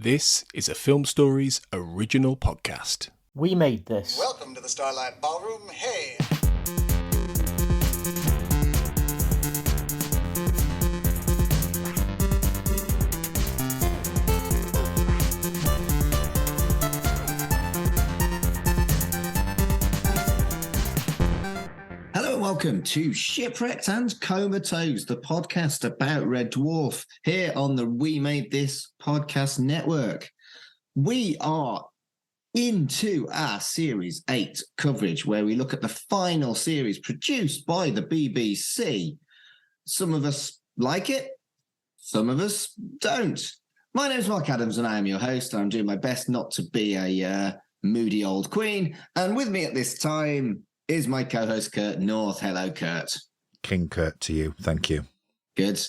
This is a Film Stories original podcast. We made this. Welcome to the Starlight Ballroom. Hey! Hello and welcome to Shipwrecked and Comatose, the podcast about Red Dwarf here on the We Made This podcast network. We are into our Series 8 coverage where we look at the final series produced by the BBC. Some of us like it, some of us don't. My name's Mark Adams and I am your host. I'm doing my best not to be a moody old queen. And with me at this time is my co-host, Kurt North. Hello, Kurt. King Kurt to you. Thank you. Good.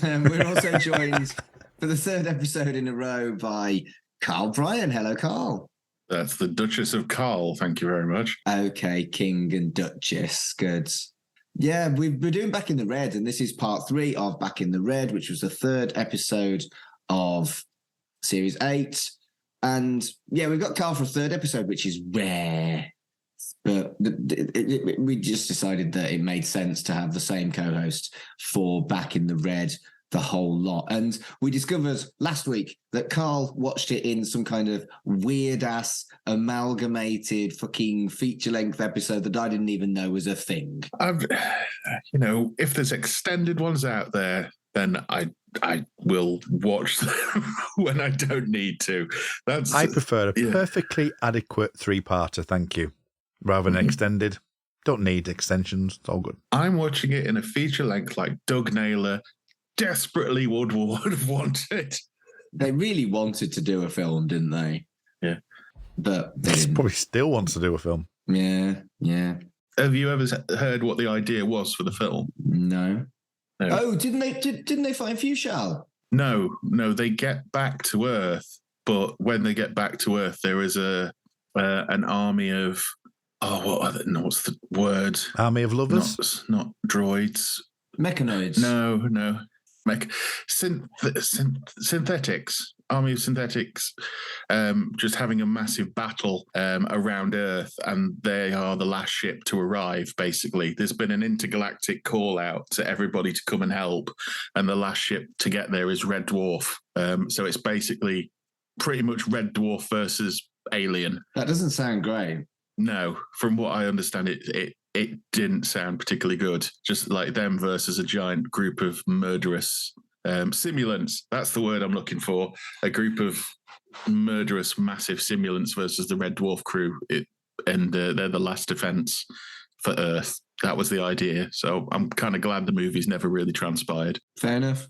And we're also joined for the third episode in a row by Carl Bryan. Hello, Carl. That's the Duchess of Carl. Thank you very much. Okay, King and Duchess. Good. Yeah, we're doing Back in the Red, and this is part 3 of Back in the Red, which was the third episode of Series 8. And yeah, we've got Carl for a third episode, which is rare. But we just decided that it made sense to have the same co-host for Back in the Red, the whole lot. And we discovered last week that Carl watched it in some kind of weird-ass, amalgamated fucking feature-length episode that I didn't even know was a thing. If there's extended ones out there, then I will watch them when I don't need to. I prefer a perfectly adequate 3-parter, thank you. Rather than extended. Don't need extensions. It's all good. I'm watching it in a feature length like Doug Naylor desperately would have wanted. They really wanted to do a film, didn't they? Yeah. But they He didn't. probably still wants to do a film. Yeah. Have you ever heard what the idea was for the film? No. No. Oh, didn't they find Fuchal? No, they get back to Earth, but when they get back to Earth, there is an army of what's the word? Army of lovers? Not droids. Mechanoids. No. Synthetics. Army of synthetics. Just having a massive battle around Earth, and they are the last ship to arrive, basically. There's been an intergalactic call out to everybody to come and help, and the last ship to get there is Red Dwarf. So it's basically pretty much Red Dwarf versus Alien. That doesn't sound great. No, from what I understand, it didn't sound particularly good. Just like them versus a giant group of murderous simulants. That's the word I'm looking for. A group of murderous, massive simulants versus the Red Dwarf crew. They're the last defense for Earth. That was the idea. So I'm kind of glad the movie's never really transpired. Fair enough.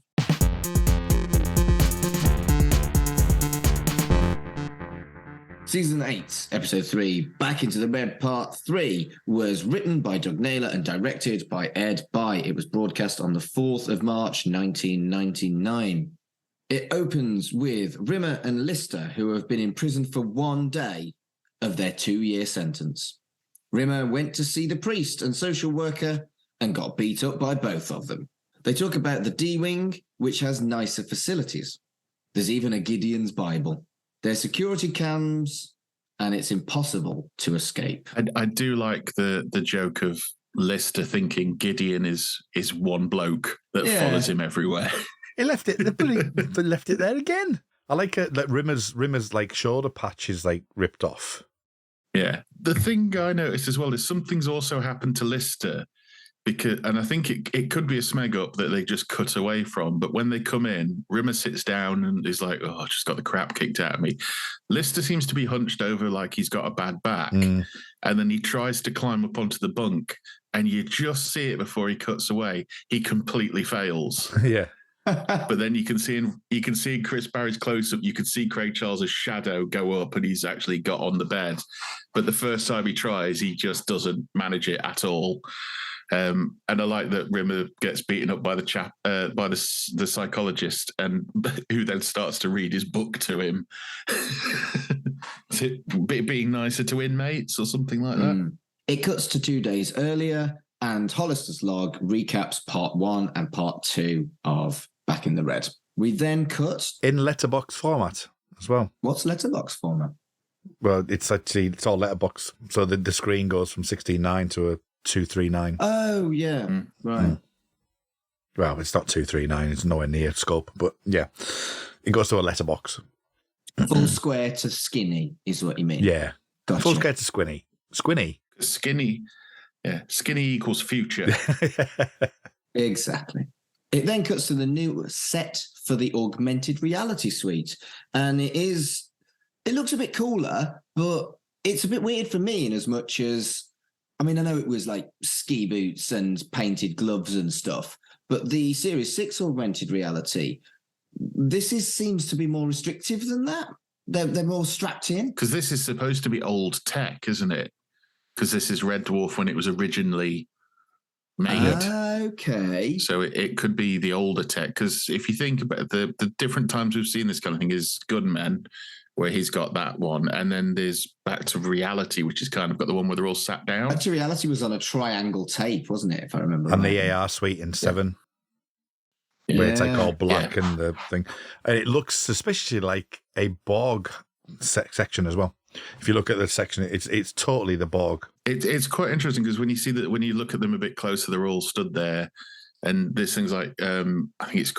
Season 8, Episode 3, Back into the Red Part 3, was written by Doug Naylor and directed by Ed Bye. It was broadcast on the 4th of March, 1999. It opens with Rimmer and Lister, who have been in prison for 1 day of their 2-year sentence. Rimmer went to see the priest and social worker and got beat up by both of them. They talk about the D-Wing, which has nicer facilities. There's even a Gideon's Bible. There's security cams, and it's impossible to escape. I do like the joke of Lister thinking Gideon is one bloke that follows him everywhere. He left it. They left it there again. I like it that Rimmer's like shoulder patch is like ripped off. Yeah. The thing I noticed as well is something's also happened to Lister. And I think it could be a smeg up that they just cut away from. But when they come in, Rimmer sits down and is like, I just got the crap kicked out of me. Lister seems to be hunched over like he's got a bad back. And then he tries to climb up onto the bunk, and you just see it before he cuts away. He completely fails. Yeah. But then you can see in Chris Barry's close-up, you can see Craig Charles' shadow go up, and he's actually got on the bed. But the first time he tries, he just doesn't manage it at all. And I like that Rimmer gets beaten up by the psychologist, and who then starts to read his book to him. Is it being nicer to inmates or something like that? It cuts to 2 days earlier, and Hollister's log recaps part 1 and part 2 of Back in the Red. We then cut. In letterbox format as well. What's letterbox format? Well, it's all letterbox. So the screen goes from 16:9 to a 2:39. Oh, yeah. Right. Well, it's not 2:39. It's nowhere near scope. But yeah, it goes to a letterbox. Full square to skinny is what you mean. Yeah. Gotcha. Full square to squinny. Squinny. Skinny. Yeah. Skinny equals future. Exactly. It then cuts to the new set for the augmented reality suite. And it looks a bit cooler, but it's a bit weird for me in as much as, I mean, I know it was like ski boots and painted gloves and stuff, but the Series 6 augmented reality, seems to be more restrictive than that. They're more strapped in. Because this is supposed to be old tech, isn't it? Because this is Red Dwarf when it was originally made. Okay. So it could be the older tech. Because if you think about the different times we've seen this kind of thing is Gunmen, where he's got that one. And then there's Back to Reality, which is kind of got the one where they're all sat down. Back to Reality was on a triangle tape, wasn't it, if I remember And right? the AR suite in 7. Where it's like all black and the thing. And it looks suspiciously like a Borg section as well. If you look at the section, it's totally the Borg. It's quite interesting because when you look at them a bit closer, they're all stood there. And there's things like, I think it's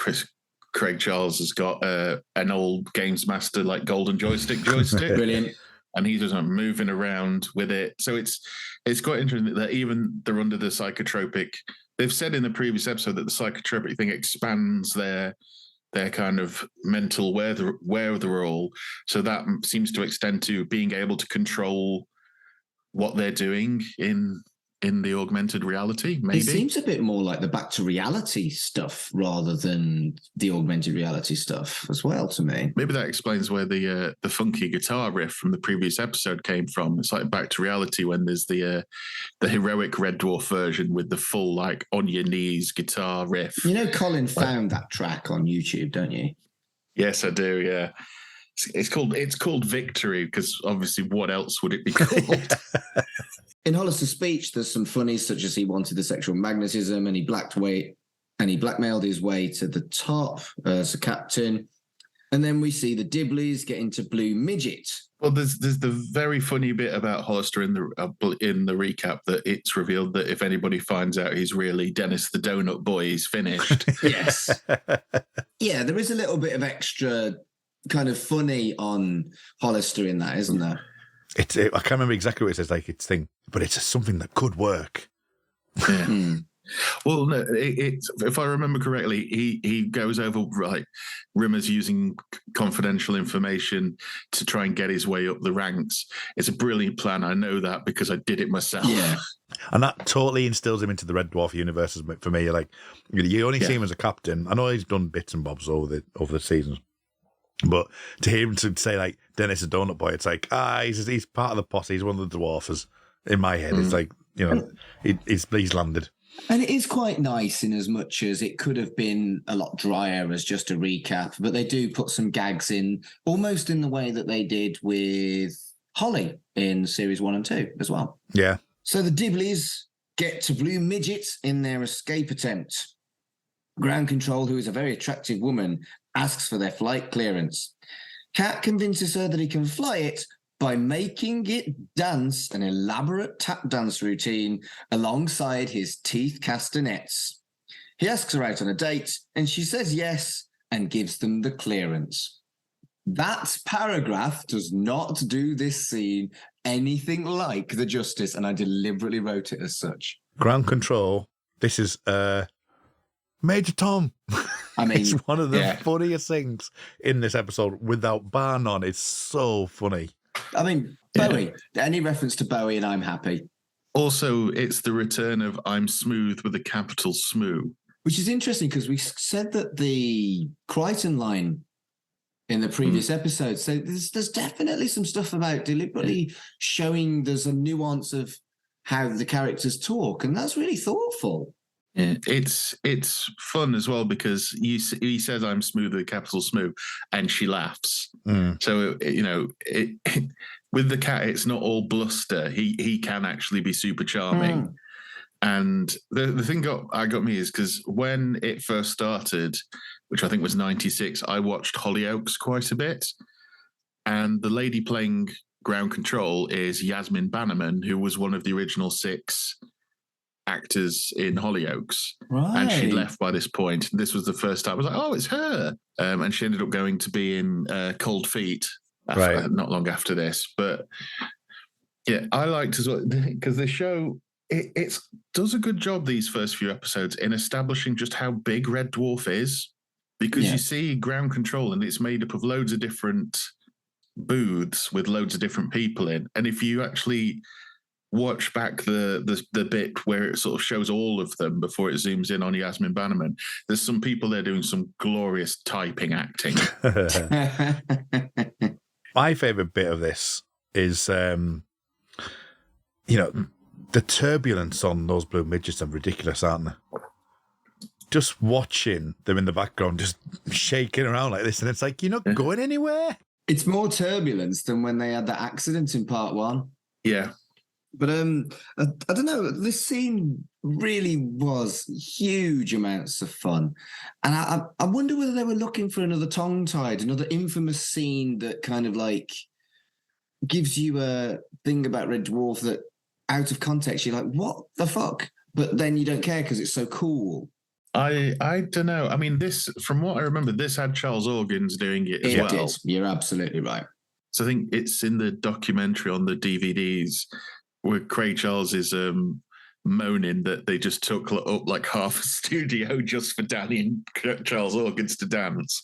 Craig Charles has got an old Games Master, like golden joystick. Brilliant. And he's just moving around with it. So it's quite interesting that even they're under the psychotropic. They've said in the previous episode that the psychotropic thing expands their kind of mental wherewithal. So that seems to extend to being able to control what they're doing in the augmented reality, maybe. It seems a bit more like the Back to Reality stuff rather than the augmented reality stuff as well to me. Maybe that explains where the funky guitar riff from the previous episode came from. It's like Back to Reality when there's the heroic Red Dwarf version with the full like on your knees guitar riff. You know, Colin found that track on YouTube, don't you? Yes, I do. Yeah, it's called Victory because obviously, what else would it be called? In Hollister's speech, there's some funnies such as he wanted the sexual magnetism and he blackmailed his way to the top as a captain. And then we see the Dibblies get into Blue Midget. Well, there's the very funny bit about Hollister in the recap that it's revealed that if anybody finds out he's really Dennis the Donut Boy, he's finished. Yes. Yeah, there is a little bit of extra kind of funny on Hollister in that, isn't there? I can't remember exactly what it says, like it's thing, but it's something that could work. Yeah. Well, no, if I remember correctly, he goes over like Rimmer's using confidential information to try and get his way up the ranks. It's a brilliant plan. I know that because I did it myself. Yeah. And that totally instills him into the Red Dwarf universe for me. Like you only see him as a captain. I know he's done bits and bobs over the seasons. But to hear him to say like Dennis the Donut Boy, it's like he's part of the posse. He's one of the dwarfers. In my head, it's like he's landed. And it is quite nice in as much as it could have been a lot drier as just a recap, but they do put some gags in, almost in the way that they did with Holly in series 1 and 2 as well. Yeah. So the Dibblies get to Blue Midget in their escape attempt. Ground Control, who is a very attractive woman, asks for their flight clearance. Cat convinces her that he can fly it by making it dance an elaborate tap dance routine alongside his teeth castanets. He asks her out on a date, and she says yes and gives them the clearance. That paragraph does not do this scene anything like the justice, and I deliberately wrote it as such. Ground Control, this is Major Tom. I mean, it's one of the funniest things in this episode, without bar none. It's so funny. I mean, Bowie. Any reference to Bowie and I'm happy. Also, it's the return of I'm smooth with a capital SMOO. Which is interesting because we said that the Crichton line in the previous episode. So there's definitely some stuff about deliberately showing there's a nuance of how the characters talk. And that's really thoughtful. Yeah, it's fun as well because he says I'm smooth with a capital SMOO, and she laughs. So with the cat, it's not all bluster. He can actually be super charming. And the thing I got me is because when it first started, which I think was 96, I watched Hollyoaks quite a bit. And the lady playing ground control is Yasmin Bannerman, who was one of the original 6 actors in Hollyoaks. Right. And she'd left by this point. This was the first time I was like, oh, it's her. And she ended up going to be in Cold Feet not long after this. But yeah, I liked as well, because the show, it does a good job these first few episodes in establishing just how big Red Dwarf is. Because you see ground control and it's made up of loads of different booths with loads of different people in. And if you actually watch back the bit where it sort of shows all of them before it zooms in on Yasmin Bannerman, there's some people there doing some glorious typing acting. My favourite bit of this is, the turbulence on those blue midgets are ridiculous, aren't they? Just watching them in the background, just shaking around like this, and it's like, you're not going anywhere. It's more turbulence than when they had that accident in part 1. Yeah. But I don't know. This scene really was huge amounts of fun, and I wonder whether they were looking for another tongue-tied, another infamous scene that kind of like gives you a thing about Red Dwarf that, out of context, you're like, what the fuck? But then you don't care because it's so cool. I don't know. I mean, this, from what I remember, this had Charles Organs doing it as well. Did. You're absolutely right. So I think it's in the documentary on the DVDs where Craig Charles is moaning that they just took up like half a studio just for Danny and Charles Organs to dance.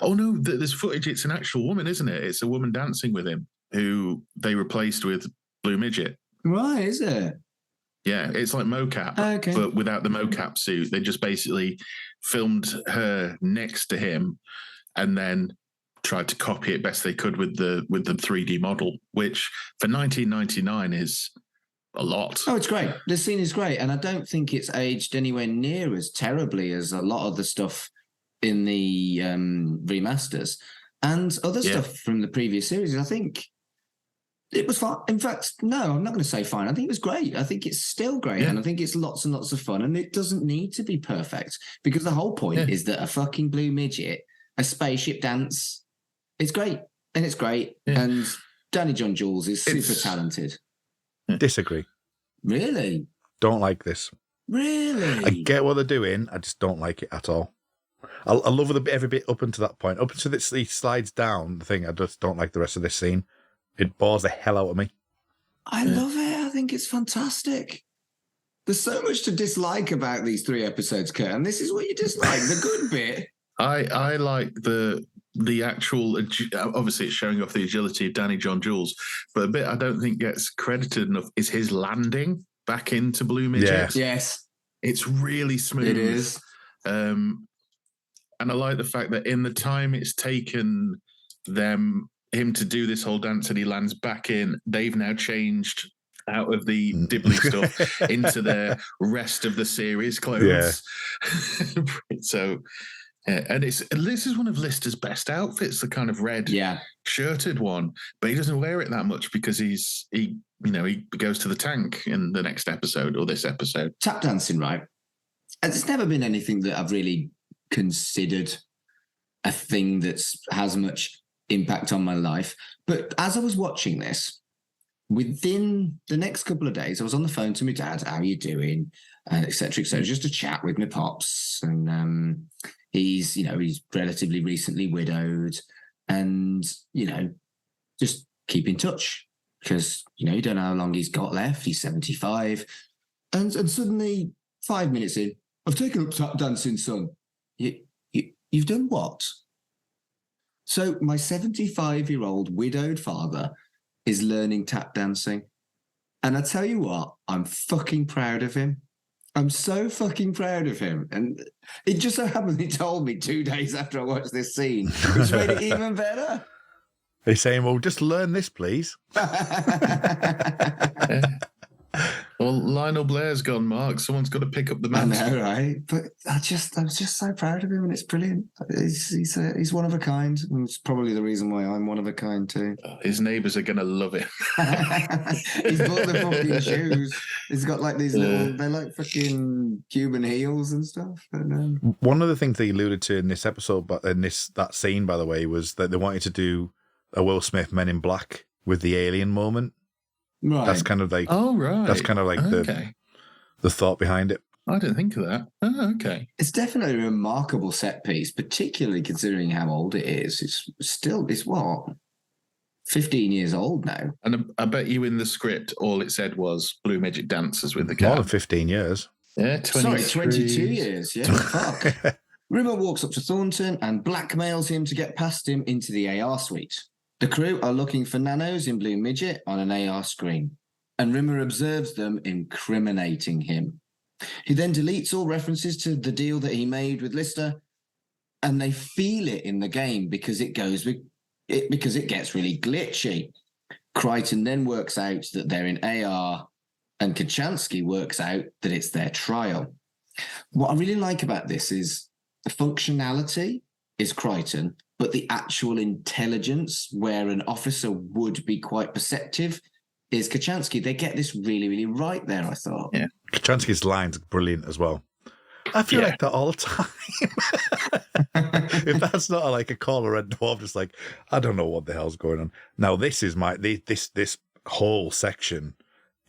Oh no, there's footage. It's an actual woman, isn't it? It's a woman dancing with him who they replaced with Blue Midget. Right, is it? Yeah, it's like mocap, but without the mocap suit. They just basically filmed her next to him and then tried to copy it best they could with the 3D model, which for 1999 is a lot. Oh, it's great. The scene is great, and I don't think it's aged anywhere near as terribly as a lot of the stuff in the remasters and other stuff from the previous series. I think it was fine. In fact, no, I'm not going to say fine. I think it was great. I think it's still great, and I think it's lots and lots of fun, and it doesn't need to be perfect because the whole point is that a fucking blue midget, a spaceship dance. It's great, and it's great, and Danny John Jules is super talented. Disagree. Really? Don't like this. Really? I get what they're doing, I just don't like it at all. I love every bit up until that point. Up until this, he slides down the thing, I just don't like the rest of this scene. It bores the hell out of me. I love it. I think it's fantastic. There's so much to dislike about these 3 episodes, Kurt, and this is what you dislike, the good bit. I like the actual, obviously it's showing off the agility of Danny John Jules, but a bit I don't think gets credited enough is his landing back into Blue Midget. Yes. It's really smooth. It is. And I like the fact that in the time it's taken him to do this whole dance and he lands back in, they've now changed out of the dibbly stuff into their rest of the series clothes. Yeah. So, and this is one of Lister's best outfits, the kind of red shirted one, but he doesn't wear it that much because he goes to the tank in the next episode or this episode. Tap dancing, right? It's never been anything that I've really considered a thing that has much impact on my life. But as I was watching this, within the next couple of days, I was on the phone to my dad, how are you doing? Et cetera, just to chat with my pops. And he's relatively recently widowed and, just keep in touch because, you don't know how long he's got left. He's 75. And suddenly, 5 minutes in, I've taken up tap dancing, son. You've done what? So my 75-year-old widowed father is learning tap dancing. And I tell you what, I'm fucking proud of him. I'm so fucking proud of him. And it just so happened he told me 2 days after I watched this scene, which made it even better. He's saying, well, just learn this, please. Well, Lionel Blair's gone, Mark. Someone's got to pick up the I mantle. know, right? But I was just so proud of him, and it's brilliant. He's one of a kind, and it's probably the reason why I'm one of a kind too. His neighbours are going to love it. He's bought the fucking shoes. He's got like these little, they're like fucking Cuban heels and stuff. And, one of the things they alluded to in this episode, but in that scene, by the way, was that they wanted to do a Will Smith Men in Black with the alien moment. right. That's kind of like, that's kind of like the thought behind it. I didn't think of that. Oh, okay. It's definitely a remarkable set piece, particularly considering how old it is. It's what? 15 years old now. And I bet you in the script, all it said was Blue Midget Dancers with the cat. More than 15 years. Yeah, 22 years. Yeah, fuck. Rimmer walks up to Thornton and blackmails him to get past him into the AR suite. The crew are looking for nanos in Blue Midget on an AR screen, and Rimmer observes them incriminating him. He then deletes all references to the deal that he made with Lister, and they feel it in the game because it gets really glitchy. Crichton then works out that they're in AR, and Kachansky works out that it's their trial. What I really like about this is the functionality is Crichton, but the actual intelligence, where an officer would be quite perceptive, is Kachansky. They get this really, really right there, I thought. Yeah. Kachansky's line's brilliant as well. I feel like that all the time. If that's not like a call of Red Dwarf, just like, I don't know what the hell's going on. Now, this is this whole section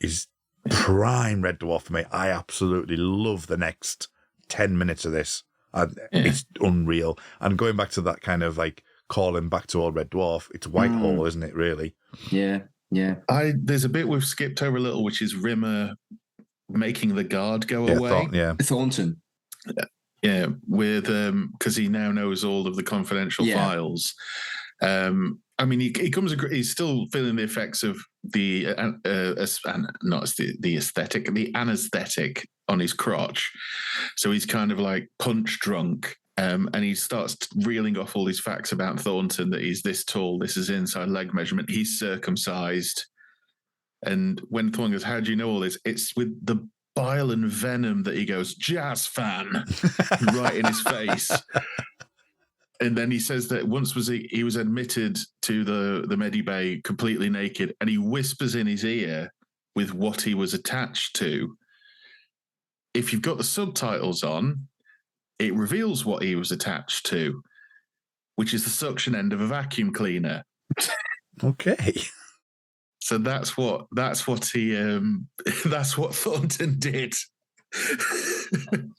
is prime Red Dwarf for me. I absolutely love the next 10 minutes of this. It's unreal. And going back to that kind of like calling back to old Red Dwarf, it's Whitehall, isn't it, really? Yeah. There's a bit we've skipped over a little, which is Rimmer making the guard go away. Thornton. Yeah, with because he now knows all of the confidential files. I mean, he comes. He's still feeling the effects of the anesthetic on his crotch. So he's kind of like punch drunk, and he starts reeling off all these facts about Thornton, that he's this tall, this is inside leg measurement, he's circumcised. And when Thornton goes, "How do you know all this?" It's with the bile and venom that he goes, "Jazz fan," right in his face. And then he says that once he was admitted to the Medibay completely naked, and he whispers in his ear with what he was attached to. If you've got the subtitles on, it reveals what he was attached to, which is the suction end of a vacuum cleaner. Okay. So that's what Thornton did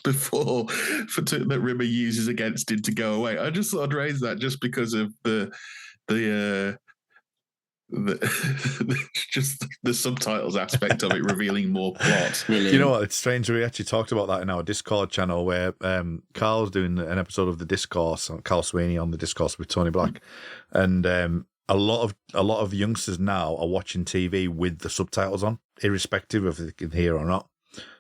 before that Rimmer uses against him to go away. I just thought I'd raise that just because of the just the subtitles aspect of it revealing more plot. You know what? It's strange. We actually talked about that in our Discord channel where Carl's doing an episode of The Discourse, Carl Sweeney on The Discourse with Tony Black, and a lot of youngsters now are watching TV with the subtitles on, irrespective of if they can hear or not.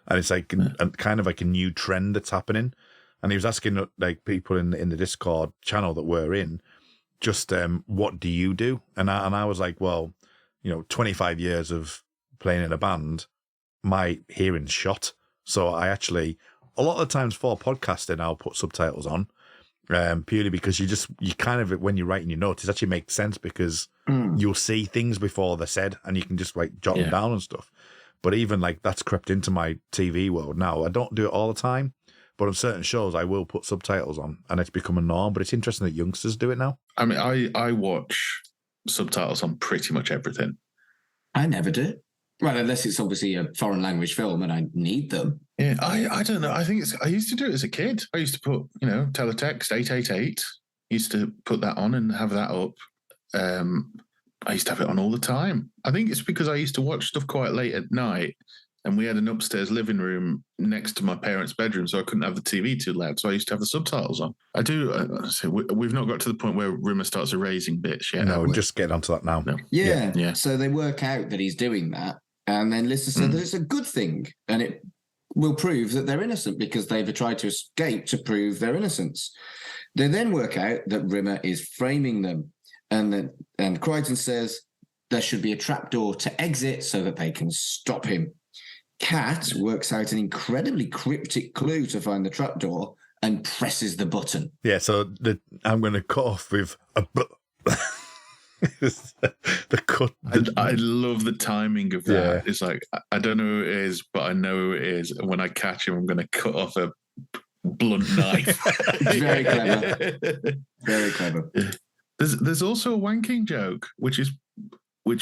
And it's like kind of like a new trend that's happening. And he was asking like people in the Discord channel that we're in, just what do you do? And I was like, well, 25 years of playing in a band, my hearing's shot. So I actually, a lot of the times for podcasting, I'll put subtitles on, purely because you kind of, when you're writing your notes, it actually makes sense because you'll see things before they're said and you can just like jot them down and stuff. But even like that's crept into my TV world now. I don't do it all the time, but on certain shows I will put subtitles on, and it's become a norm. But it's interesting that youngsters do it now. I mean, I watch subtitles on pretty much everything. I never do. Well, unless it's obviously a foreign language film and I need them. Yeah, I don't know. I think I used to do it as a kid. I used to put, teletext 888. Used to put that on and have that up. I used to have it on all the time. I think it's because I used to watch stuff quite late at night, and we had an upstairs living room next to my parents' bedroom, so I couldn't have the TV too loud. So I used to have the subtitles on. I do. We've not got to the point where Rimmer starts erasing bits yet. No, we're just getting onto that now. No. Yeah. So they work out that he's doing that, and then Lister said that it's a good thing, and it will prove that they're innocent because they've tried to escape to prove their innocence. They then work out that Rimmer is framing them. And Crichton says there should be a trapdoor to exit so that they can stop him. Cat works out an incredibly cryptic clue to find the trapdoor and presses the button. Yeah, so I'm going to cut off with a the cut. I love the timing of that. Yeah. It's like, I don't know who it is, but I know who it is. And when I catch him, I'm going to cut off a blunt knife. Very clever. Very clever. There's also a wanking joke, which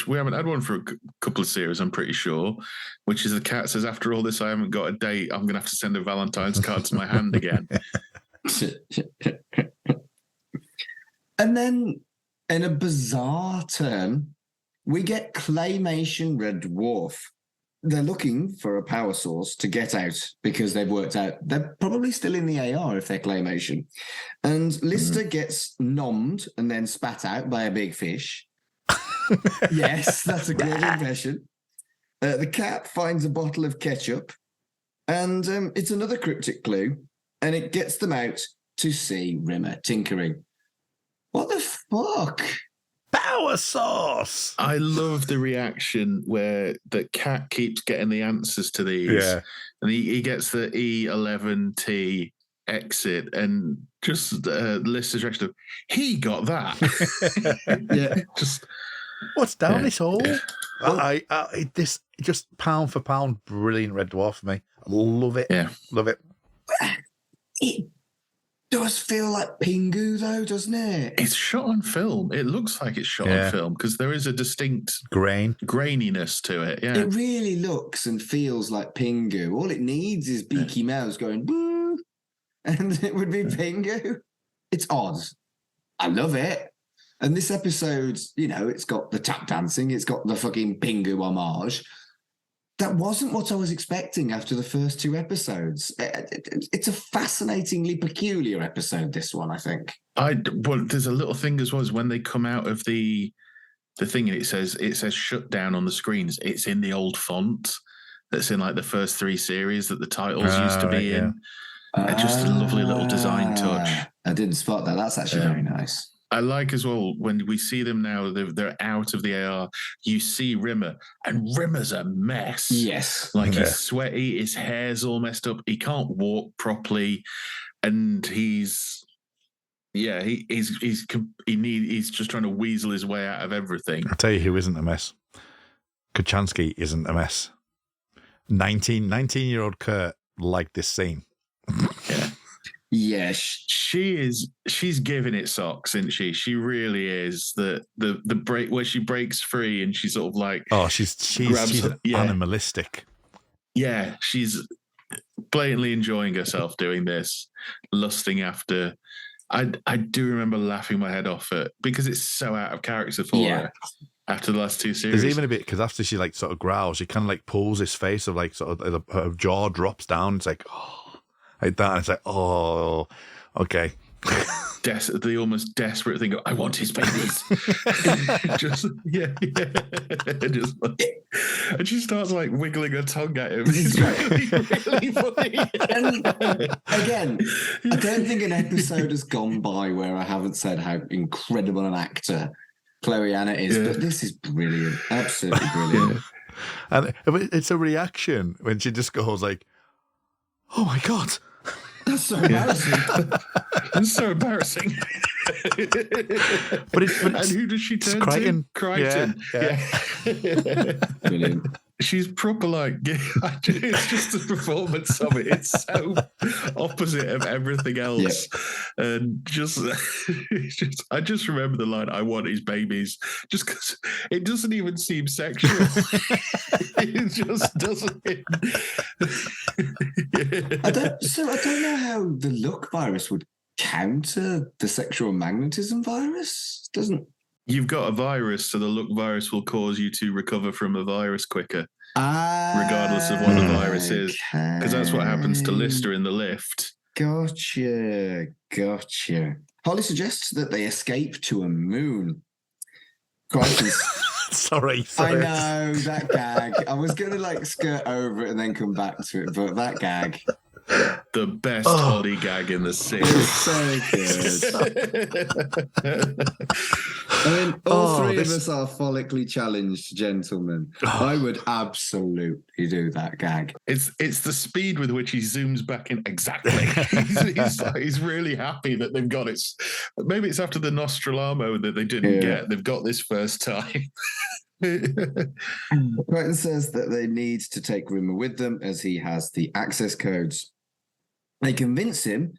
we haven't had one for a couple of series, I'm pretty sure, which is the cat says, after all this, I haven't got a date. I'm going to have to send a Valentine's card to my hand again. And then, in a bizarre turn, we get Claymation Red Dwarf. They're looking for a power source to get out because they've worked out they're probably still in the AR if they're Claymation. And Lister gets nommed and then spat out by a big fish. Yes, that's a good impression. The cat finds a bottle of ketchup, and it's another cryptic clue, and it gets them out to see Rimmer tinkering. What the fuck? Power source! I love the reaction where the cat keeps getting the answers to these. Yeah. And he gets the E11T exit and just Lister's reaction of, he got that. Yeah. Just... What's down this hole? This just pound for pound, brilliant Red Dwarf for me. I love it. Yeah. Love it. It does feel like Pingu, though, doesn't it? It's shot on film. It looks like it's shot on film because there is a distinct graininess to it. Yeah. It really looks and feels like Pingu. All it needs is Beaky Mouse going, boo, and it would be Pingu. It's odd. I love it. And this episode, it's got the tap dancing, it's got the fucking Pingu homage. That wasn't what I was expecting after the first two episodes. It's a fascinatingly peculiar episode, this one, I think. Well, there's a little thing as well as when they come out of the thing and it says shut down on the screens. It's in the old font that's in like the first three series that the titles used to be in. Just a lovely little design touch. I didn't spot that. That's actually very nice. I like as well when we see them now, they're out of the AR, you see Rimmer, and Rimmer's a mess. Yes. Like he's sweaty, his hair's all messed up, he can't walk properly, and he's just trying to weasel his way out of everything. I'll tell you who isn't a mess. Kachansky isn't a mess. 19-year-old Kurt liked this scene. Yeah. Yeah, she's giving it socks, isn't she? She really is. The break where she breaks free and she sort of like she's animalistic. Yeah, she's blatantly enjoying herself doing this, lusting after. I do remember laughing my head off it because it's so out of character for her. After the last two series, there's even a bit because after she like sort of growls, she kind of like pulls his face of like sort of her jaw drops down. It's like like that, and it's like, oh, okay. The almost desperate thing of, I want his babies. And she starts like wiggling her tongue at him. It's really funny. And again, I don't think an episode has gone by where I haven't said how incredible an actor Chloe Anna is, but this is brilliant. Absolutely brilliant. And it's a reaction when she just goes like, oh my God. That's so embarrassing. That's so embarrassing. But and who does she turn Crichton. to? Crichton. Yeah. Brilliant. She's proper like, it's just the performance of it. It's so opposite of everything else. Yep. And I just remember the line, I want his babies, just because it doesn't even seem sexual. It just doesn't. I don't know how the look virus would counter the sexual magnetism virus. Doesn't. You've got a virus, so the look virus will cause you to recover from a virus quicker, regardless of what the virus is. Because that's what happens to Lister in the lift. Gotcha. Holly suggests that they escape to a moon. Sorry. I know, that gag. I was going to like skirt over it and then come back to it, but that gag. The best Holly gag in the series. So good. I mean, all three of us are follically challenged gentlemen. I would absolutely do that gag. It's the speed with which he zooms back in. Exactly. He's really happy that they've got it. Maybe it's after the Nostralamo that they didn't get. They've got this first time. Crichton says that they need to take Rimmer with them as he has the access codes. They convince him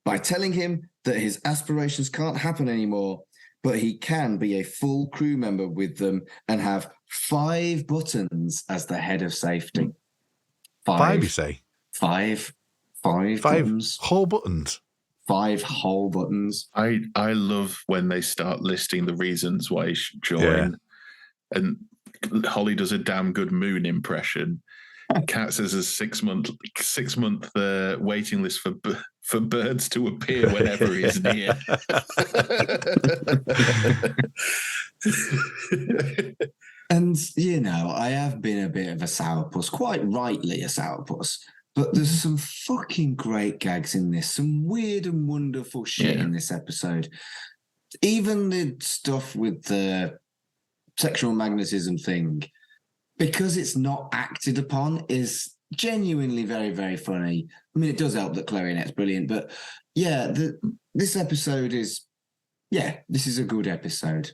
by telling him that his aspirations can't happen anymore, but he can be a full crew member with them and have 5 buttons as the head of safety. 5, you say? 5 buttons. Whole buttons. 5 whole buttons. I love when they start listing the reasons why you should join. Yeah. And Holly does a damn good Moon impression. Kat says a 6-month waiting list for birds to appear whenever he's near. And, I have been a bit of a sourpuss, quite rightly a sourpuss, but there's some fucking great gags in this, some weird and wonderful shit in this episode. Even the stuff with the sexual magnetism thing, because it's not acted upon, is genuinely very, very funny. I mean, it does help that Clarinet's brilliant, but this episode is, this is a good episode,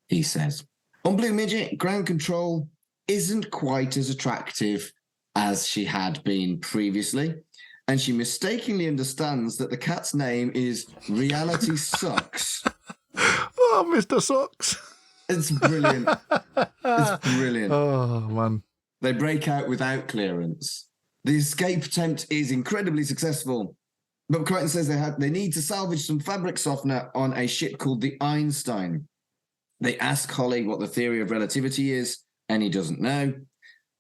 he says. On Blue Midget, ground control isn't quite as attractive as she had been previously, and she mistakenly understands that the cat's name is Reality Sucks. Oh, Mr. Sucks. It's brilliant. It's brilliant. Oh, man. They break out without clearance. The escape attempt is incredibly successful, but Crichton says they need to salvage some fabric softener on a ship called the Einstein. They ask Holly what the theory of relativity is, and he doesn't know.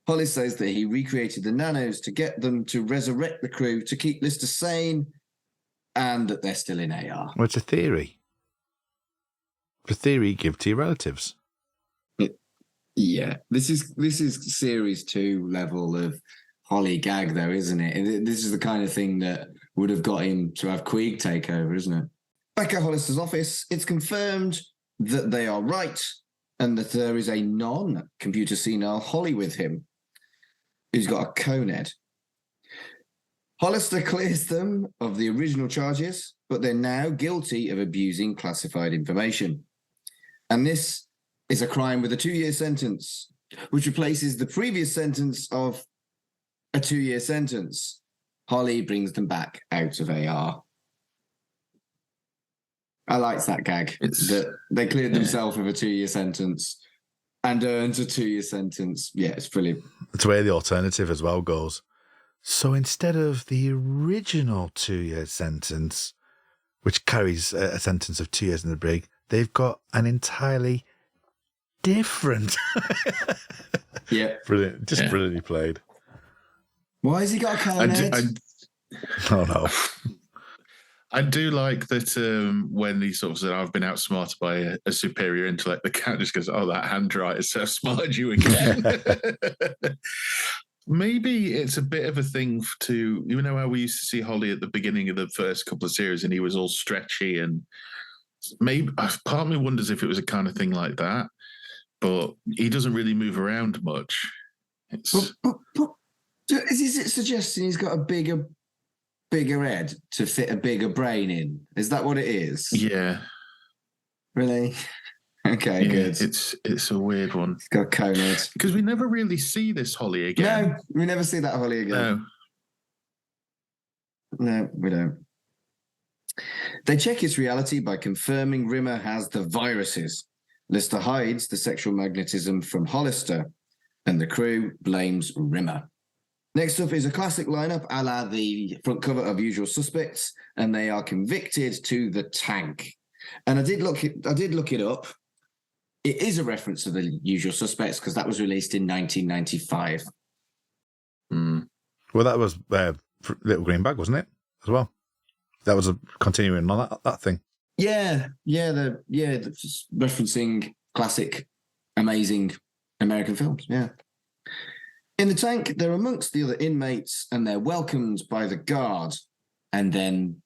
Holly says that he recreated the nanos to get them to resurrect the crew to keep Lister sane, and that they're still in AR. Well, it's a theory. The theory you give to your relatives. Yeah, this is series 2 level of Holly gag, though, isn't it? This is the kind of thing that would have got him to have Queeg take over, isn't it? Back at Hollister's office, it's confirmed that they are right and that there is a non-computer senile Holly with him who's got a coned. Hollister clears them of the original charges, but they're now guilty of abusing classified information. And this is a crime with a 2-year sentence, which replaces the previous sentence of a 2-year sentence. Holly brings them back out of AR. I liked that gag. That they cleared themselves of a 2-year sentence and earned a 2-year sentence. Yeah, it's brilliant. It's where the alternative as well goes. So instead of the original 2-year sentence, which carries a sentence of 2 years in the brig, they've got an entirely different. Yeah. Brilliant. Just brilliantly played. Why has he got a cone? Oh, no. I do like that when he sort of said, I've been outsmarted by a superior intellect, the cat just goes, oh, that handwriter's so smart as you again. Maybe it's a bit of a thing to, you know how we used to see Holly at the beginning of the first couple of series and he was all stretchy, and maybe part of me wonders if it was a kind of thing like that, but he doesn't really move around much. Is he suggesting he's got a bigger head to fit a bigger brain in? Is that what it is? Yeah. Really? Okay, good. It's a weird one. He's got cone head. Because we never really see this Holly again. No, we never see that Holly again. No, we don't. They check his reality by confirming Rimmer has the viruses. Lister hides the sexual magnetism from Hollister, and the crew blames Rimmer. Next up is a classic lineup a la the front cover of Usual Suspects, and they are convicted to the tank. And I did look it up. It is a reference to the Usual Suspects because that was released in 1995. Well, that was Little Green Bag, wasn't it? As well. That was a continuing on that thing. Yeah, referencing classic, amazing American films. Yeah. In the tank, they're amongst the other inmates and they're welcomed by the guard. And then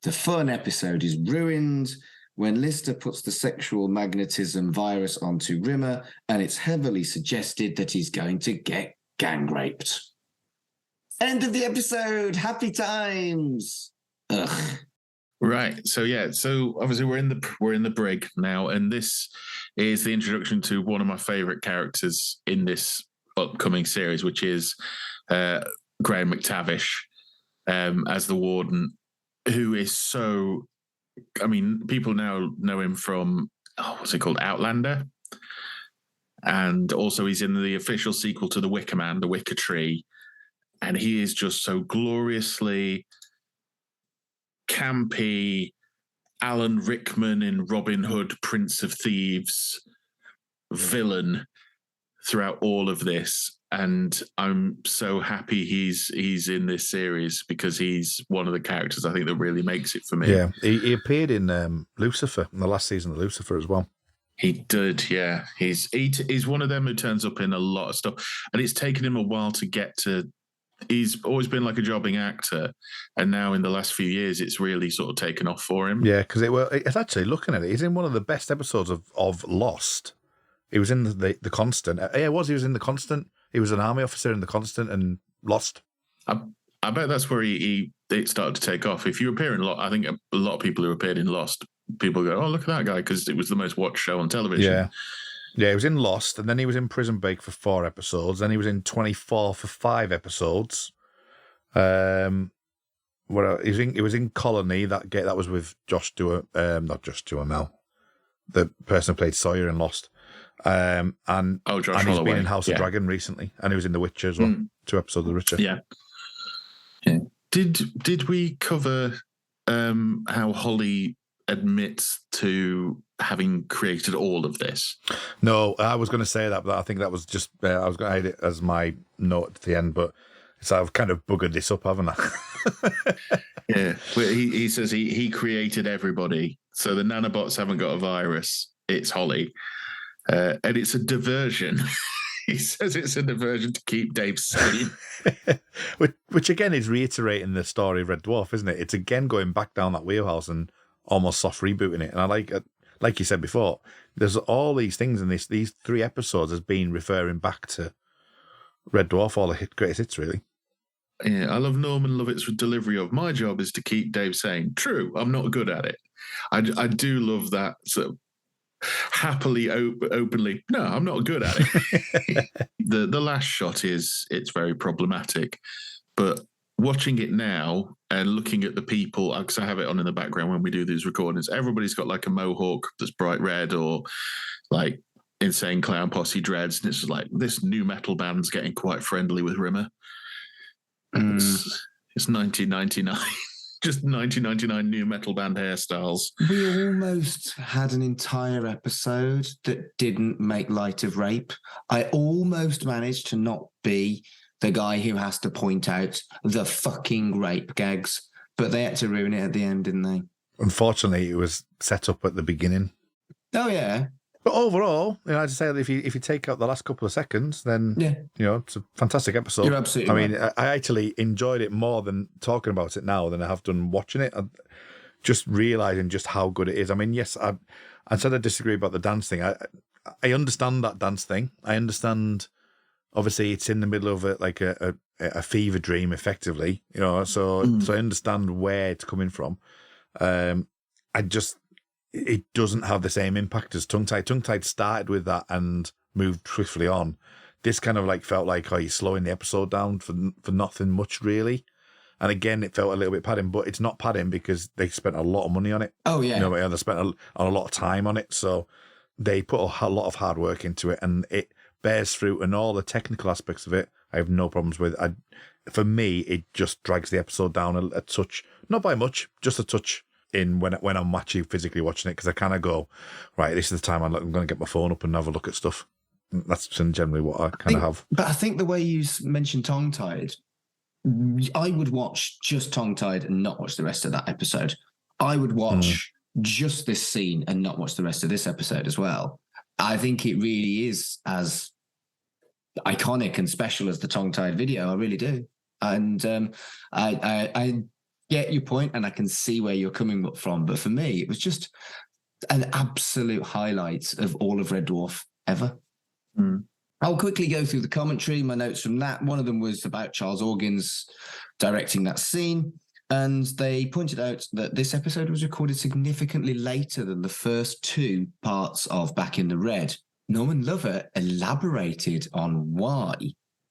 the fun episode is ruined when Lister puts the sexual magnetism virus onto Rimmer, and it's heavily suggested that he's going to get gang raped. End of the episode. Happy times. Ugh. Right. So obviously we're in the brig now, and this is the introduction to one of my favorite characters in this upcoming series, which is Graham McTavish as the warden, who is so. I mean, people now know him from what's it called, Outlander, and also he's in the official sequel to The Wicker Man, The Wicker Tree, and he is just so gloriously campy, Alan Rickman in Robin Hood, Prince of Thieves villain throughout all of this. And I'm so happy he's in this series, because he's one of the characters I think that really makes it for me. Yeah, he appeared in Lucifer, in the last season of Lucifer as well. He did, yeah. He's one of them who turns up in a lot of stuff, and it's taken him a while to get to. He's always been like a jobbing actor, and now in the last few years, it's really sort of taken off for him. Yeah, because it's actually, looking at it, he's in one of the best episodes of Lost. He was in the Constant. He was in the Constant. He was an army officer in the Constant and Lost. I bet that's where it started to take off. If you appear in Lost, I think a lot of people who appeared in Lost, people go, "Oh, look at that guy," because it was the most watched show on television. Yeah, he was in Lost, and then he was in Prison Break for 4 episodes. Then he was in 24 for 5 episodes. He was in Colony. That was with Josh not Josh Duhamel, the person who played Sawyer in Lost. Josh he's Holloway. been in House of Dragon recently, and he was in The Witcher as well. 2 episodes of The Witcher. Yeah. Did we cover how Holly admits to having created all of this? No, I was going to say that, but I think that was just I was going to add it as my note at the end, but so I've kind of buggered this up, haven't I? Yeah, well, he says he created everybody, so the nanobots haven't got a virus. It's Holly, and it's a diversion. He says it's a diversion to keep Dave sane. which again is reiterating the story of Red Dwarf, isn't it? It's again going back down that wheelhouse and almost soft rebooting it. And I like you said before, there's all these things in these 3 episodes has been referring back to Red Dwarf, all the greatest hits, really. Yeah, I love Norman Lovett's delivery of "my job is to keep Dave sane." True, I'm not good at it. I do love that sort of happily, openly. No, I'm not good at it. The last shot it's very problematic, but watching it now and looking at the people, because I have it on in the background when we do these recordings, everybody's got like a mohawk that's bright red, or like Insane Clown Posse dreads, and it's just like this new metal band's getting quite friendly with Rimmer. It's 1999. Just 1999 new metal band hairstyles. We almost had an entire episode that didn't make light of rape. I almost managed to not be the guy who has to point out the fucking rape gags, but they had to ruin it at the end, didn't they? Unfortunately, it was set up at the beginning. Oh, yeah. But overall, I'd say that if you take out the last couple of seconds, then it's a fantastic episode. You're absolutely right. I mean, I actually enjoyed it more than talking about it now than I have done watching it. Just realizing just how good it is. I mean, yes, I said I disagree about the dance thing. I understand that dance thing. I understand. Obviously, it's in the middle of a fever dream, effectively. So I understand where it's coming from. It doesn't have the same impact as Tongue Tied. Tongue Tied started with that and moved swiftly on. This kind of felt like, you're slowing the episode down for nothing much, really. And again, it felt a little bit padding, but it's not padding because they spent a lot of money on it. Oh, yeah. They spent a lot of time on it. So they put a lot of hard work into it, and it bears fruit, and all the technical aspects of it, I have no problems with. For me, it just drags the episode down a touch. Not by much, just a touch. When I'm actually physically watching it, because I kind of go, right, this is the time I'm going to get my phone up and have a look at stuff. That's generally what I kind of have. But I think the way you mentioned Tongue Tied, I would watch just Tongue Tied and not watch the rest of that episode. I would watch just this scene and not watch the rest of this episode as well. I think it really is as iconic and special as the tongue-tied video. I really do. And I get your point, and I can see where you're coming from. But for me, it was just an absolute highlight of all of Red Dwarf ever. I'll quickly go through the commentary, my notes from that. One of them was about Charles Organs directing that scene. And they pointed out that this episode was recorded significantly later than the first 2 parts of Back in the Red. Norman Lovett elaborated on why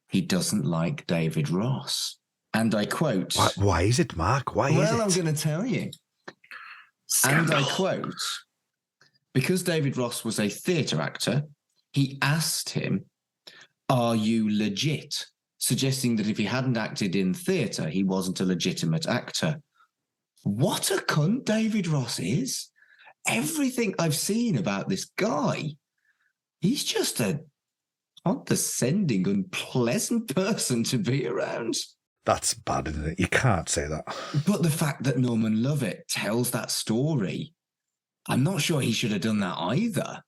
he doesn't like David Ross. And I quote... Why is it, Mark? Why is it? Well, I'm going to tell you. Scandal. And I quote, because David Ross was a theatre actor, he asked him, "Are you legit?" Suggesting that if he hadn't acted in theatre, he wasn't a legitimate actor. What a cunt David Ross is. Everything I've seen about this guy, he's just a condescending, unpleasant person to be around. That's bad, isn't it? You can't say that. But the fact that Norman Lovett tells that story, I'm not sure he should have done that either.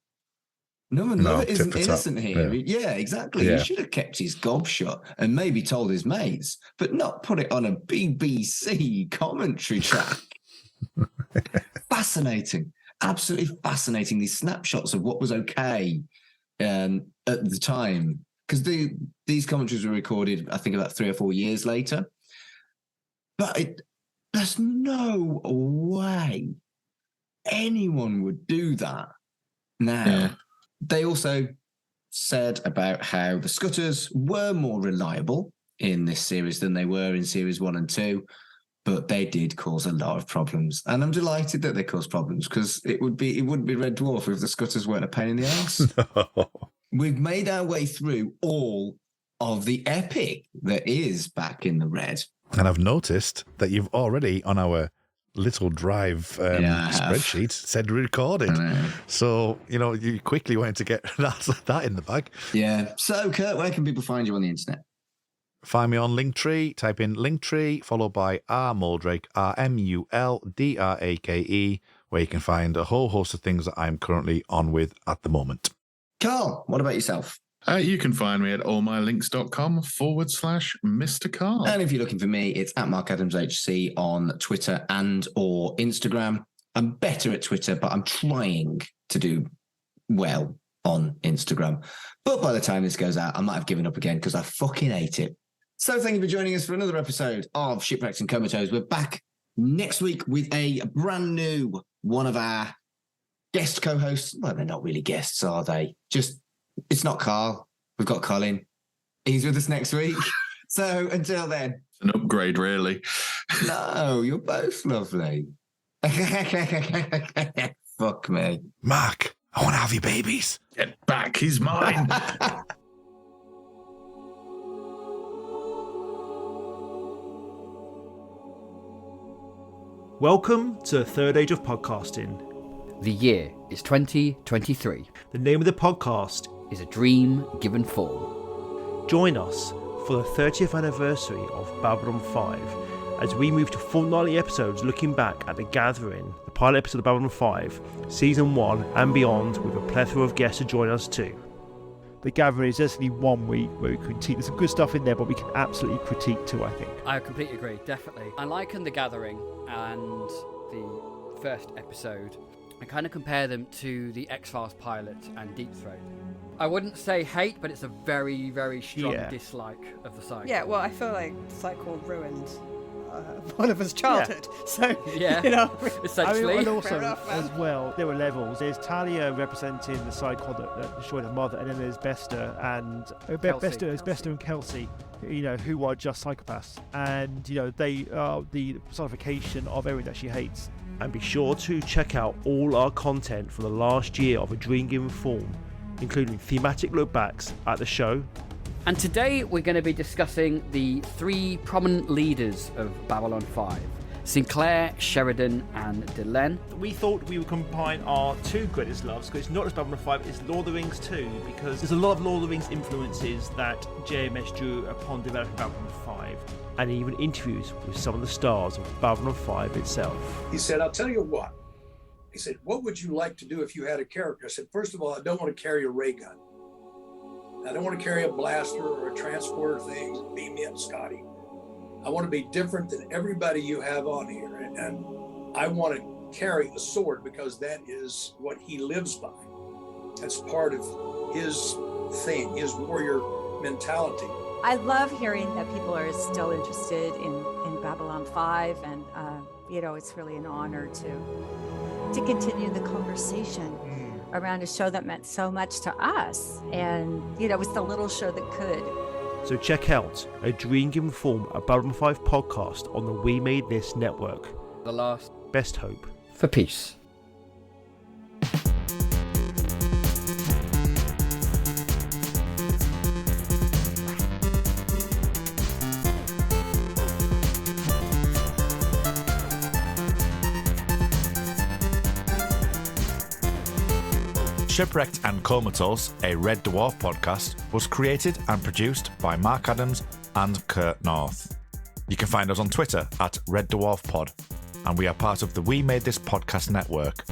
Norman Lovett isn't innocent here. Yeah, exactly. Yeah. He should have kept his gob shut and maybe told his mates, but not put it on a BBC commentary track. Fascinating. Absolutely fascinating. These snapshots of what was okay at the time. Because these commentaries were recorded, I think, about 3 or 4 years later. But there's no way anyone would do that now. Yeah. They also said about how the Scutters were more reliable in this series than they were in series 1 and 2, but they did cause a lot of problems. And I'm delighted that they caused problems, because it wouldn't be Red Dwarf if the Scutters weren't a pain in the ass. No. We've made our way through all of the epic that is Back in the Red. And I've noticed that you've already, on our little drive spreadsheet, said recorded. So, you quickly wanted to get that in the bag. Yeah. So, Kurt, where can people find you on the internet? Find me on Linktree. Type in Linktree, followed by rmuldrake, RMULDRAKE, where you can find a whole host of things that I'm currently on with at the moment. Carl, what about yourself? You can find me at allmylinks.com/Mr. Carl. And if you're looking for me, it's at Mark Adams HC on Twitter and or Instagram. I'm better at Twitter, but I'm trying to do well on Instagram. But by the time this goes out, I might have given up again because I fucking hate it. So thank you for joining us for another episode of Shipwrecked and Comatose. We're back next week with a brand new one of our guest co-hosts. Well, they're not really guests, are they? It's not Carl. We've got Colin. He's with us next week. So until then. An upgrade, really. No, you're both lovely. Fuck me. Mark, I want to have your babies. Get back, he's mine. Welcome to the third age of podcasting. The year is 2023. The name of the podcast is A Dream Given Form. Join us for the 30th anniversary of Babylon 5 as we move to fortnightly episodes looking back at The Gathering, the pilot episode of Babylon 5, Season 1 and beyond, with a plethora of guests to join us too. The Gathering is definitely one week where we critique. There's some good stuff in there, but we can absolutely critique too, I think. I completely agree, definitely. I liken The Gathering and the first episode. I kind of compare them to the X-Files pilot and Deep Throat. I wouldn't say hate, but it's a very, very strong dislike of the cycle. Yeah, well, I feel like the cycle ruined one of us childhood. Yeah. So, essentially. And also, as well, there were levels. There's Talia representing the cycle that destroyed her mother, and then there's Bester and Kelsey, who are just psychopaths. And, they are the personification of everything that she hates. And be sure to check out all our content from the last year of A Dream Given Form, including thematic look-backs at the show. And today we're going to be discussing the 3 prominent leaders of Babylon 5. Sinclair, Sheridan and Delenn. We thought we would combine our 2 greatest loves, because it's not just Babylon 5, it's Lord of the Rings too, because there's a lot of Lord of the Rings influences that JMS drew upon developing Babylon 5, and even interviews with some of the stars of Babylon 5 itself. He said, I'll tell you what. He said, what would you like to do if you had a character? I said, first of all, I don't want to carry a ray gun. I don't want to carry a blaster or a transporter thing to beam me up, Scotty. I want to be different than everybody you have on here. And I want to carry a sword because that is what he lives by. That's part of his thing, his warrior mentality. I love hearing that people are still interested in Babylon 5, and it's really an honor to continue the conversation around a show that meant so much to us, and it was the little show that could. So check out A Dream Given Form, a Babylon 5 podcast on the We Made This network. The last best hope for peace. Shipwrecked and Comatose, a Red Dwarf podcast, was created and produced by Mark Adams and Kurt North. You can find us on Twitter at Red Dwarf Pod, and we are part of the We Made This podcast network.